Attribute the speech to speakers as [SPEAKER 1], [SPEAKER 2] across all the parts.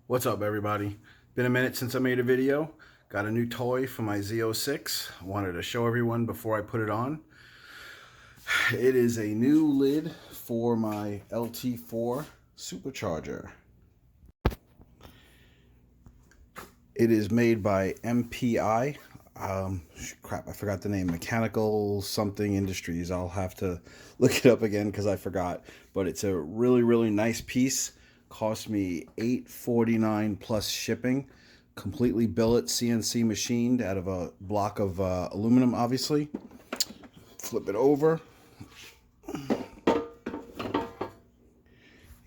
[SPEAKER 1] What's up, everybody? Been a minute since I made a video. Got a new toy for my Z06. Wanted to show everyone before I put it on. It is a new lid for my LT4 supercharger. It is made by MPI. Crap, I forgot the name. Mechanical something Industries. I'll have to look it up again because I forgot. But it's a really nice piece. Cost me $8.49 plus shipping. Completely billet CNC machined out of a block of aluminum, obviously. Flip it over.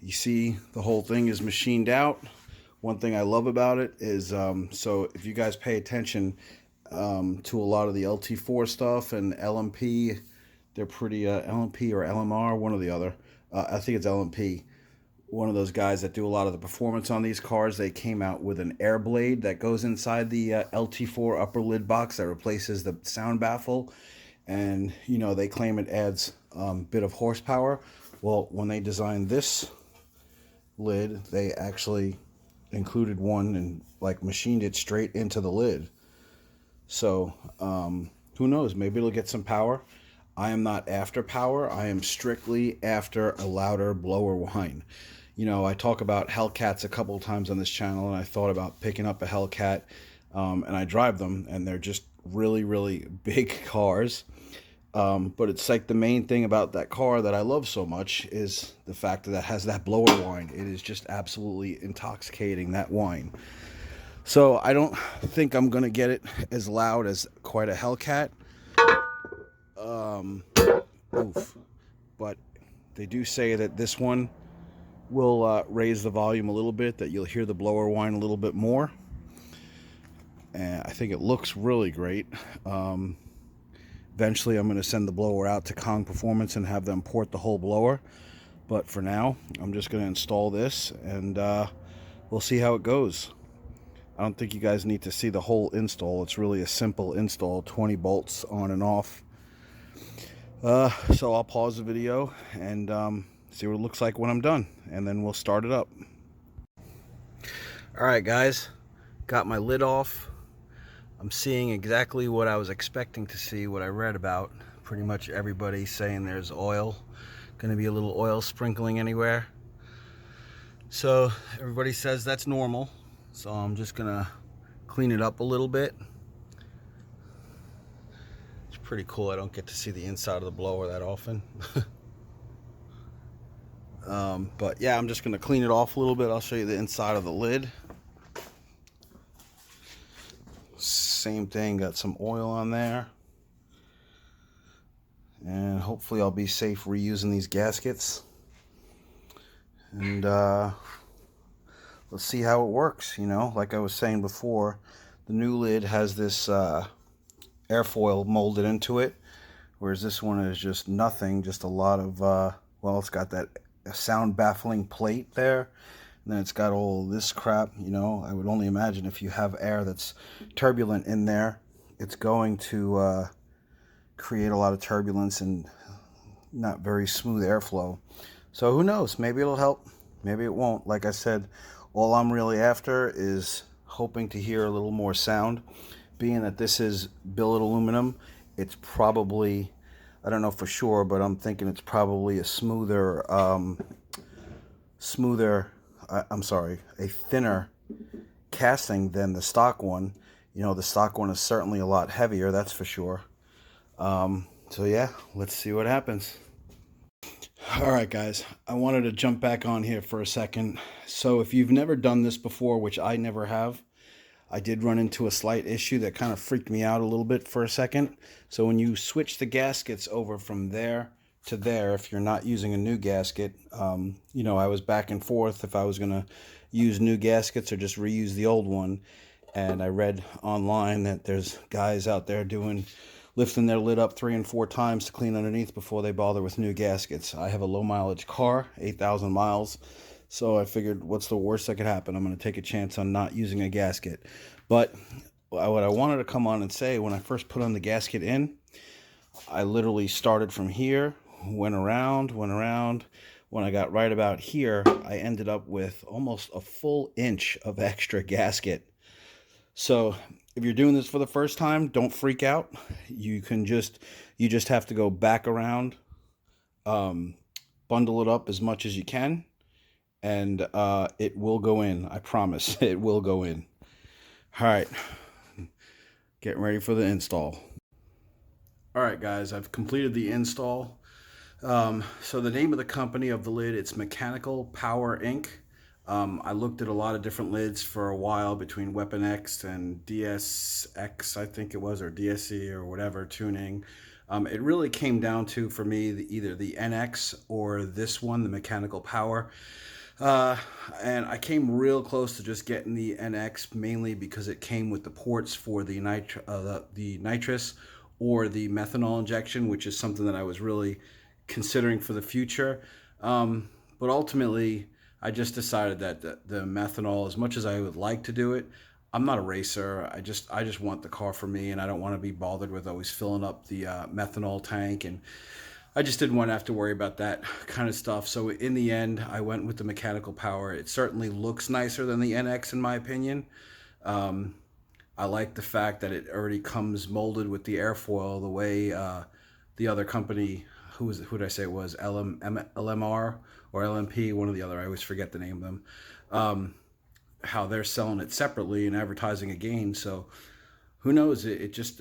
[SPEAKER 1] You see the whole thing is machined out. One thing I love about it is, so if you guys pay attention to a lot of the LT4 stuff and LMP, they're pretty, LMP or LMR, one or the other. I think it's LMP. One of those guys that do a lot of the performance on these cars. They came out with an air blade that goes inside the LT4 upper lid box that replaces the sound baffle. And, you know, they claim it adds a bit of horsepower. Well, when they designed this lid, they actually included one and like machined it straight into the lid. So who knows, maybe it'll get some power. I am not after power. I am strictly after a louder blower whine. You know, I talk about Hellcats a couple of times on this channel, and I thought about picking up a Hellcat, and I drive them, and they're just really big cars. But it's like the main thing about that car that I love so much is the fact that it has that blower whine. It is just absolutely intoxicating, that whine. So I don't think I'm going to get it as loud as quite a Hellcat. But they do say that this one will raise the volume a little bit, that you'll hear the blower whine a little bit more. And I think it looks really great. Eventually I'm going to send the blower out to Kong Performance and have them port the whole blower. But for now, I'm just going to install this, and we'll see how it goes. I don't think you guys need to see the whole install. It's really a simple install, 20 bolts on and off. So I'll pause the video and see what it looks like when I'm done, and then we'll start it up. Alright guys, got my lid off. I'm seeing exactly what I was expecting to see, what I read about. Pretty much everybody saying there's oil, gonna be a little oil sprinkling anywhere. So everybody says that's normal. So I'm just gonna clean it up a little bit. It's pretty cool. I don't get to see the inside of the blower that often. But yeah, I'm just gonna clean it off a little bit. I'll show you the inside of the lid. Same thing, got some oil on there. And hopefully I'll be safe reusing these gaskets. And let's see how it works. You know, like I was saying before, the new lid has this airfoil molded into it, whereas this one is just nothing, just a lot of well, it's got that sound baffling plate there, and then it's got all this crap. You know, I would only imagine if you have air that's turbulent in there, it's going to create a lot of turbulence and not very smooth airflow. So who knows, maybe it'll help, maybe it won't. Like I said, all I'm really after is hoping to hear a little more sound. Being that this is billet aluminum, it's probably, I don't know for sure, but I'm thinking it's probably a smoother, a thinner casting than the stock one. You know, the stock one is certainly a lot heavier, that's for sure. So yeah, let's see what happens. Alright guys, I wanted to jump back on here for a second. So if you've never done this before, which I never have, I did run into a slight issue that kind of freaked me out a little bit for a second. So when you switch the gaskets over from there to there, if you're not using a new gasket, you know, I was back and forth if I was going to use new gaskets or just reuse the old one. And I read online that there's guys out there lifting their lid up 3 and 4 times to clean underneath before they bother with new gaskets. I have a low mileage car, 8,000 miles. So I figured, what's the worst that could happen? I'm going to take a chance on not using a gasket. But what I wanted to come on and say, when I first put on the gasket in, I literally started from here, went around, when I got right about here, I ended up with almost a full inch of extra gasket. So if you're doing this for the first time, don't freak out. You just have to go back around, bundle it up as much as you can, and it will go in. I promise. It will go in. All right, getting ready for the install. All right, guys, I've completed the install. So the name of the company of the lid, it's Mechanical Power Inc. I looked at a lot of different lids for a while between Weapon X and DSX, I think it was, or DSC or whatever tuning. It really came down to, for me, either the NX or this one, the Mechanical Power. And I came real close to just getting the NX, mainly because it came with the ports for the nitrous or the methanol injection, which is something that I was really considering for the future. But ultimately, I just decided that the methanol, as much as I would like to do it, I'm not a racer. I just want the car for me, and I don't want to be bothered with always filling up the methanol tank, and I just didn't want to have to worry about that kind of stuff. So in the end, I went with the Mechanical Power. It certainly looks nicer than the NX, in my opinion. I like the fact that it already comes molded with the airfoil, the way the other company, who did I say it was, LMR or LMP, one or the other, I always forget the name of them, how they're selling it separately and advertising again. So who knows, it just,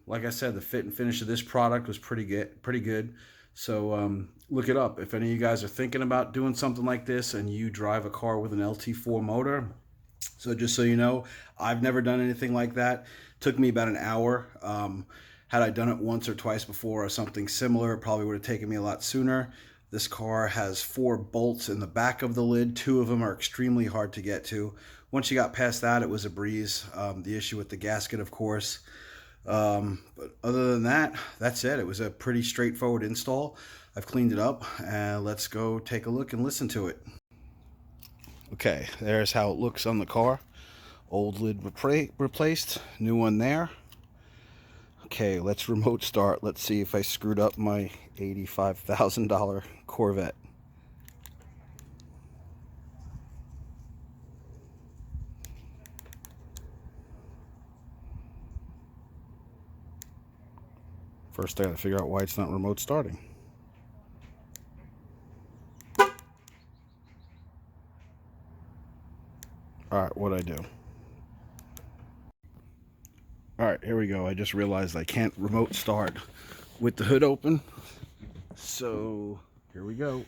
[SPEAKER 1] like I said, the fit and finish of this product was pretty good. So look it up. If any of you guys are thinking about doing something like this and you drive a car with an LT4 motor, so just so you know, I've never done anything like that. It took me about an hour. Had I done it once or twice before or something similar, it probably would have taken me a lot sooner. This car has 4 bolts in the back of the lid. 2 of them are extremely hard to get to. Once you got past that, it was a breeze. The issue with the gasket, of course. But other than that, that's it. It was a pretty straightforward install. I've cleaned it up, and let's go take a look and listen to it. Okay, there's how it looks on the car. Old lid replaced, new one there. Okay, let's remote start. Let's see if I screwed up my $85,000 Corvette. First, I gotta figure out why it's not remote starting. Alright, what'd I do? Alright, here we go. I just realized I can't remote start with the hood open. So, here we go.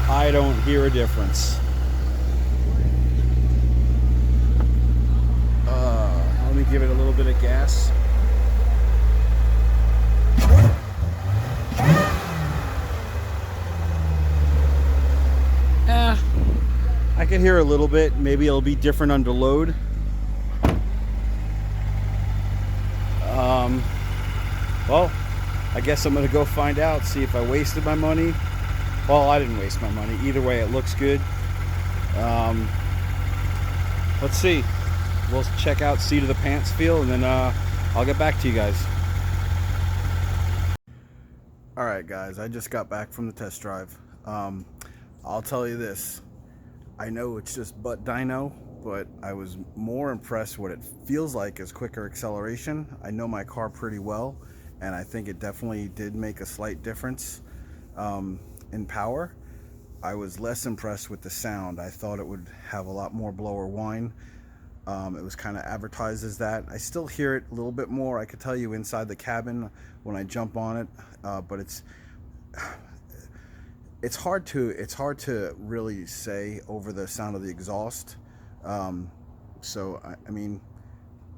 [SPEAKER 1] I don't hear a difference. Let me give it a little bit of gas. I can hear a little bit. Maybe it'll be different under load. Well, I guess I'm gonna go find out, see if I wasted my money. Well, I didn't waste my money. Either way, it looks good. Let's see. We'll check out seat of the pants feel, and then I'll get back to you guys. All right, guys. I just got back from the test drive. I'll tell you this. I know it's just butt dyno, but I was more impressed what it feels like as quicker acceleration. I know my car pretty well, and I think it definitely did make a slight difference. In power. I was less impressed with the sound. I thought it would have a lot more blower whine. It was kind of advertised as that. I still hear it a little bit more. I could tell you inside the cabin when I jump on it, but it's hard to really say over the sound of the exhaust. So I mean,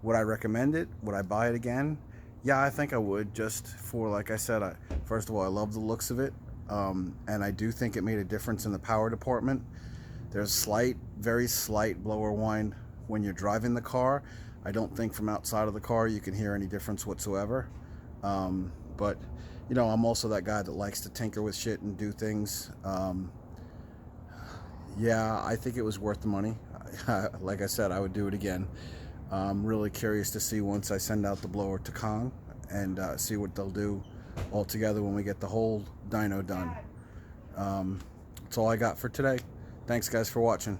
[SPEAKER 1] would I recommend it? Would I buy it again? Yeah, I think I would, just for, like I said, first of all, I love the looks of it. and I do think it made a difference in the power department. There's slight, very slight blower whine when you're driving the car. I don't think from outside of the car you can hear any difference whatsoever. But you know, I'm also that guy that likes to tinker with shit and do things. Yeah, I think it was worth the money. Like I said, I would do it again. I'm really curious to see once I send out the blower to Kong and see what they'll do all together when we get the whole dyno done. That's all I got for today. Thanks guys for watching.